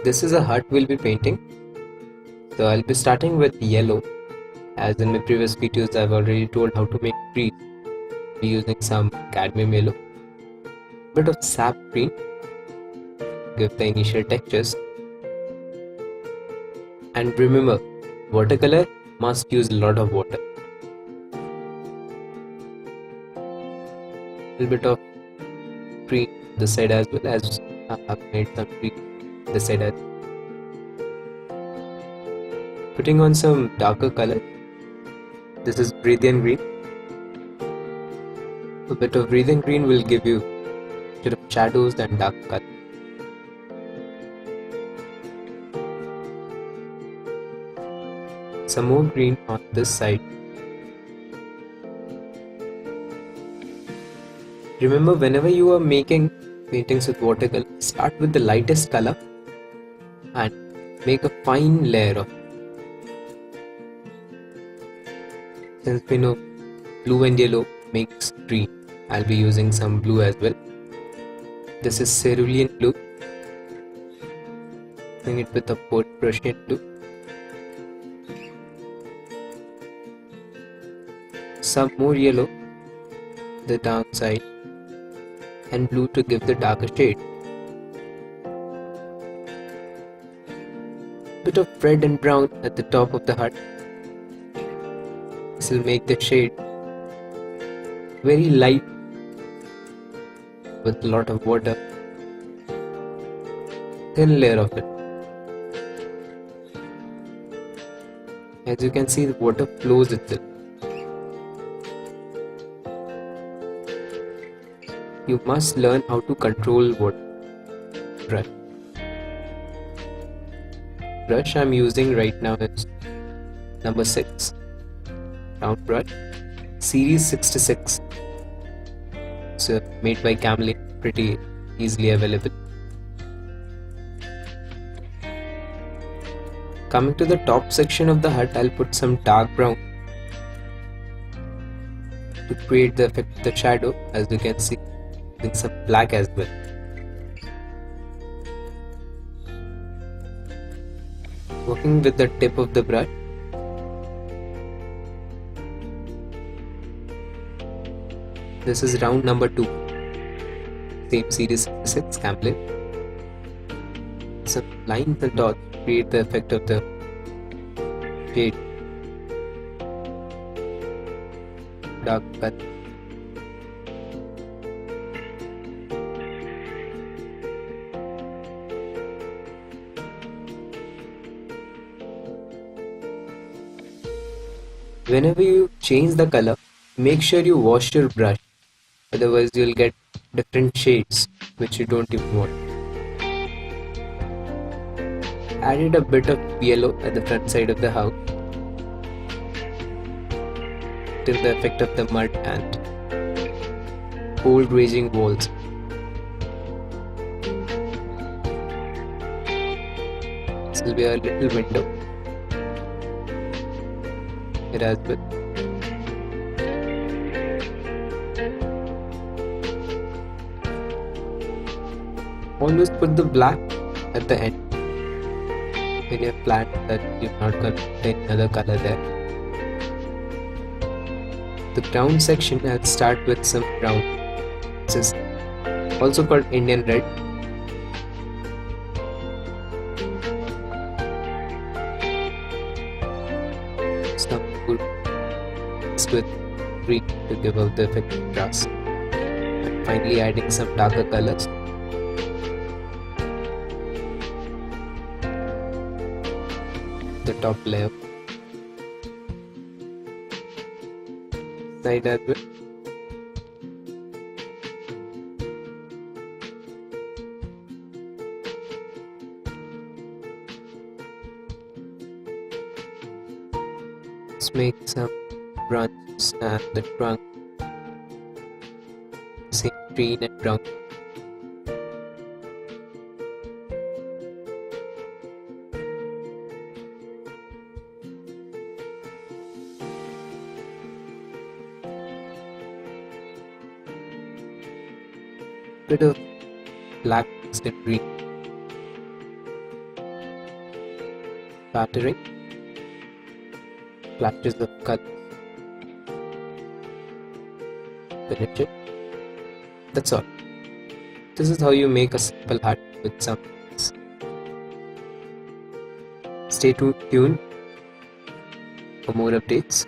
This is a hut we'll be painting. So I'll be starting with yellow. As in my previous videos, I've already told how to make trees. Be using some cadmium yellow, bit of sap green, give the initial textures. And remember, watercolor must use a lot of water. A little bit of green this side as well, as I have made some green this side as well. Putting on some darker color. This is Brazilian green. A bit of Brazilian green will give you a bit of shadows and dark color. Some more green on this side. Remember, whenever you are making paintings with watercolor, start with the lightest color and make a fine layer of it. Since we know blue and yellow makes green, I'll be using some blue as well. This is cerulean blue. Mixing it with a Prussian blue. Some more yellow, the downside, and blue to give the darker shade. Bit of red and brown at the top of the hut. This will make the shade very light with a lot of water. Thin layer of it. As you can see, the water flows itself. You must learn how to control water. Brush I'm using right now is number 6. Round brush, series 66. So made by Camlin, pretty easily available. Coming to the top section of the hut, I'll put some dark brown to create the effect of the shadow. As you can see, using some black as well. Working with the tip of the brush. This is round number 2. Same series 66 Camlin. Some lines and dots create the effect of the shade. Dark color. Whenever you change the color, make sure you wash your brush. Otherwise, you'll get different shades which you don't even want. Added a bit of yellow at the front side of the house till the effect of the mud and cold raging walls. This will be a little window here as well. Always put the black at the end when you have planned that you're not going to put any other color there. The ground section, I'll start with some brown. This is also called Indian red. Some good mixed with green to give out the effect of grass. And finally adding some darker colors. The top layer. Side as well. Let's make some branches and the trunk. Same green and brown. Bit of black mixed with green. splattering, flashes of color, finish it. That's all. This is how you make a simple hut with some trees. Stay tuned for more updates.